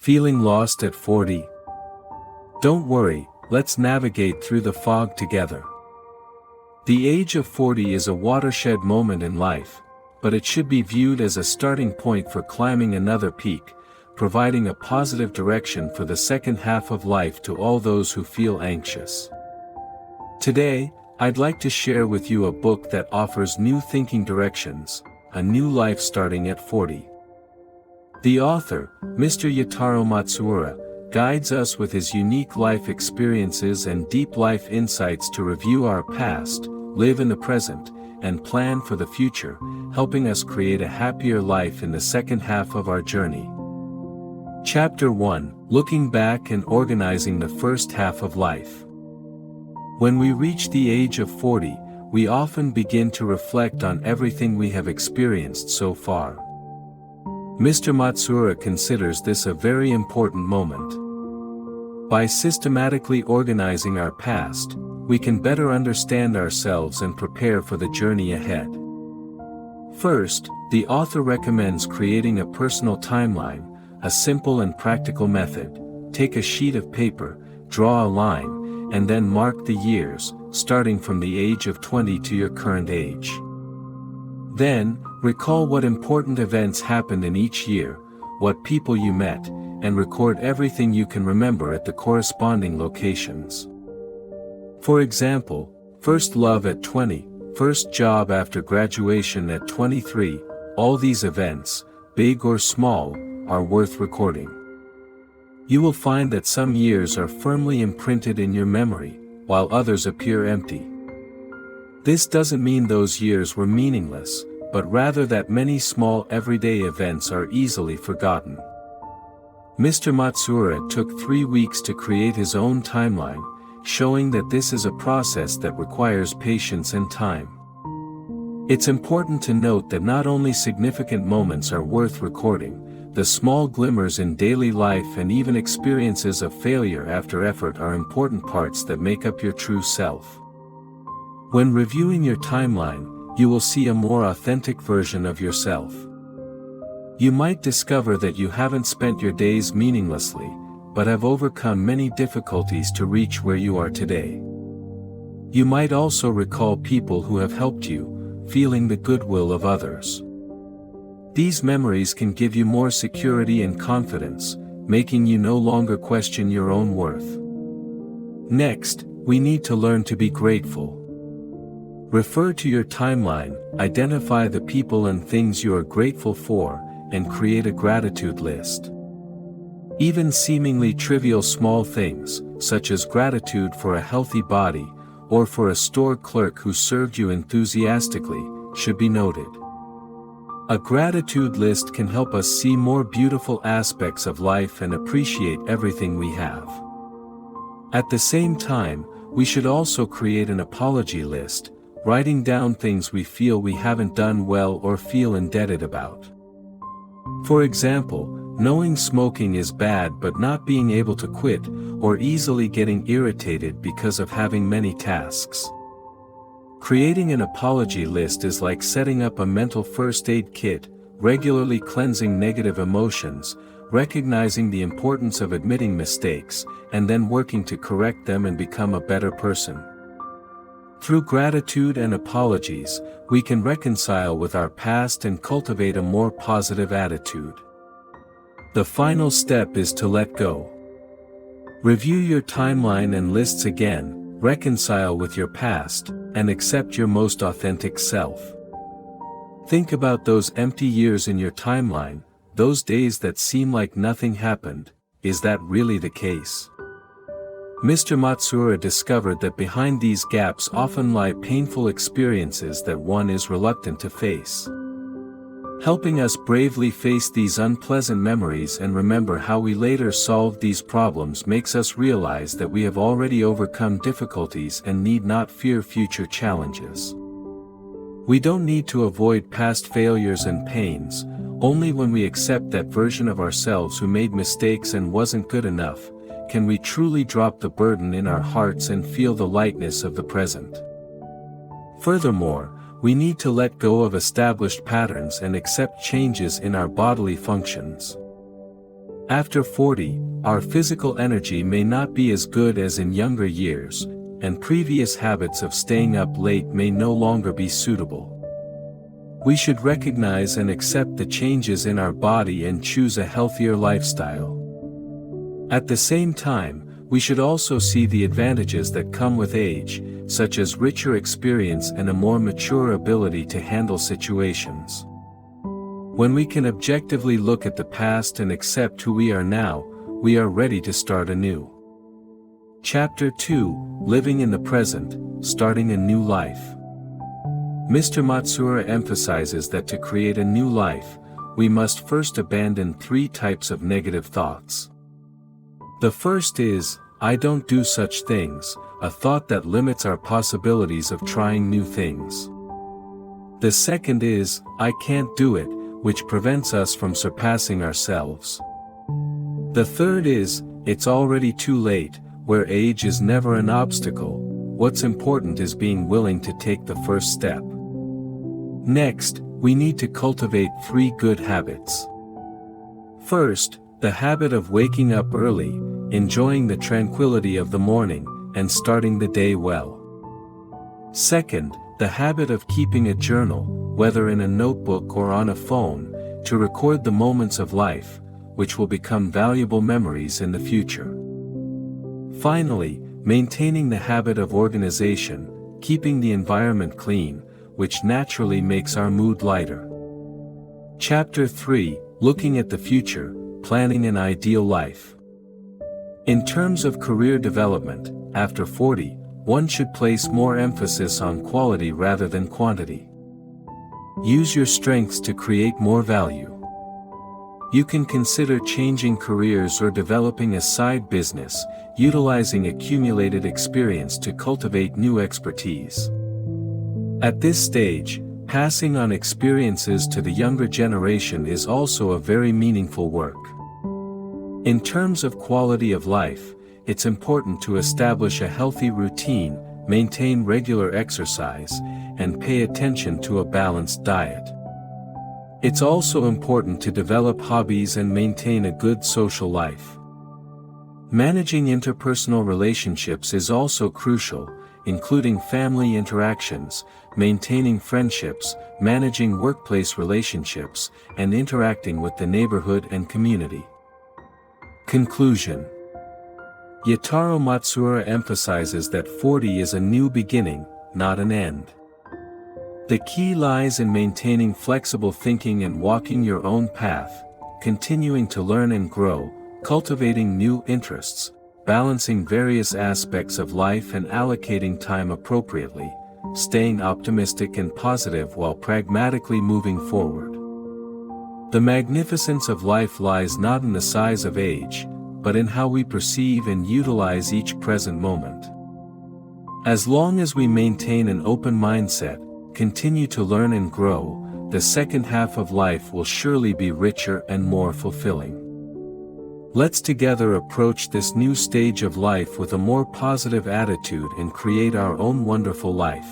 Feeling lost at 40? Don't worry, let's navigate through the fog together. The age of 40 is a watershed moment in life, but it should be viewed as a starting point for climbing another peak, providing a positive direction for the second half of life to all those who feel anxious. Today, I'd like to share with you a book that offers new thinking directions, a new life starting at 40. The author, Mr. Yataro Matsuura, guides us with his unique life experiences and deep life insights to review our past, live in the present, and plan for the future, helping us create a happier life in the second half of our journey. Chapter 1: Looking Back and Organizing the First Half of Life. When we reach the age of 40, we often begin to reflect on everything we have experienced so far. Mr. Matsuura considers this a very important moment. By systematically organizing our past, we can better understand ourselves and prepare for the journey ahead. First, the author recommends creating a personal timeline, a simple and practical method. Take a sheet of paper, draw a line, and then mark the years, starting from the age of 20 to your current age. Then, recall what important events happened in each year, what people you met, and record everything you can remember at the corresponding locations. For example, first love at 20, first job after graduation at 23, all these events, big or small, are worth recording. You will find that some years are firmly imprinted in your memory, while others appear empty. This doesn't mean those years were meaningless, but rather that many small everyday events are easily forgotten. Mr. Matsuura took 3 weeks to create his own timeline, showing that this is a process that requires patience and time. It's important to note that not only significant moments are worth recording, the small glimmers in daily life and even experiences of failure after effort are important parts that make up your true self. When reviewing your timeline, you will see a more authentic version of yourself. You might discover that you haven't spent your days meaninglessly, but have overcome many difficulties to reach where you are today. You might also recall people who have helped you, feeling the goodwill of others. These memories can give you more security and confidence, making you no longer question your own worth. Next, we need to learn to be grateful. Refer to your timeline, identify the people and things you are grateful for, and create a gratitude list. Even seemingly trivial small things, such as gratitude for a healthy body, or for a store clerk who served you enthusiastically, should be noted. A gratitude list can help us see more beautiful aspects of life and appreciate everything we have. At the same time, we should also create an apology list, writing down things we feel we haven't done well or feel indebted about. For example, knowing smoking is bad but not being able to quit, or easily getting irritated because of having many tasks. Creating an apology list is like setting up a mental first aid kit, regularly cleansing negative emotions, recognizing the importance of admitting mistakes, and then working to correct them and become a better person. Through gratitude and apologies, we can reconcile with our past and cultivate a more positive attitude. The final step is to let go. Review your timeline and lists again, reconcile with your past, and accept your most authentic self. Think about those empty years in your timeline, those days that seem like nothing happened. Is that really the case? Mr. Matsuura discovered that behind these gaps often lie painful experiences that one is reluctant to face. Helping us bravely face these unpleasant memories and remember how we later solved these problems makes us realize that we have already overcome difficulties and need not fear future challenges. We don't need to avoid past failures and pains. Only when we accept that version of ourselves who made mistakes and wasn't good enough, can we truly drop the burden in our hearts and feel the lightness of the present. Furthermore, we need to let go of established patterns and accept changes in our bodily functions. After 40, our physical energy may not be as good as in younger years, and previous habits of staying up late may no longer be suitable. We should recognize and accept the changes in our body and choose a healthier lifestyle. At the same time, we should also see the advantages that come with age, such as richer experience and a more mature ability to handle situations. When we can objectively look at the past and accept who we are now, we are ready to start anew. Chapter 2, Living in the Present, Starting a New Life. Mr. Matsuura emphasizes that to create a new life, we must first abandon 3 types of negative thoughts. The first is, "I don't do such things," a thought that limits our possibilities of trying new things. The second is, "I can't do it," which prevents us from surpassing ourselves. The third is, "It's already too late," where age is never an obstacle. What's important is being willing to take the first step. Next, we need to cultivate 3 good habits. First, the habit of waking up early, enjoying the tranquility of the morning, and starting the day well. Second, the habit of keeping a journal, whether in a notebook or on a phone, to record the moments of life, which will become valuable memories in the future. Finally, maintaining the habit of organization, keeping the environment clean, which naturally makes our mood lighter. Chapter 3, Looking at the Future, Planning an Ideal Life. In terms of career development, after 40, one should place more emphasis on quality rather than quantity. Use your strengths to create more value. You can consider changing careers or developing a side business, utilizing accumulated experience to cultivate new expertise. At this stage, passing on experiences to the younger generation is also a very meaningful work. In terms of quality of life, it's important to establish a healthy routine, maintain regular exercise, and pay attention to a balanced diet. It's also important to develop hobbies and maintain a good social life. Managing interpersonal relationships is also crucial, including family interactions, maintaining friendships, managing workplace relationships, and interacting with the neighborhood and community. Conclusion. Yataro Matsuura emphasizes that 40 is a new beginning, not an end. The key lies in maintaining flexible thinking and walking your own path, continuing to learn and grow, cultivating new interests, balancing various aspects of life and allocating time appropriately, staying optimistic and positive while pragmatically moving forward. The magnificence of life lies not in the size of age, but in how we perceive and utilize each present moment. As long as we maintain an open mindset, continue to learn and grow, the second half of life will surely be richer and more fulfilling. Let's together approach this new stage of life with a more positive attitude and create our own wonderful life.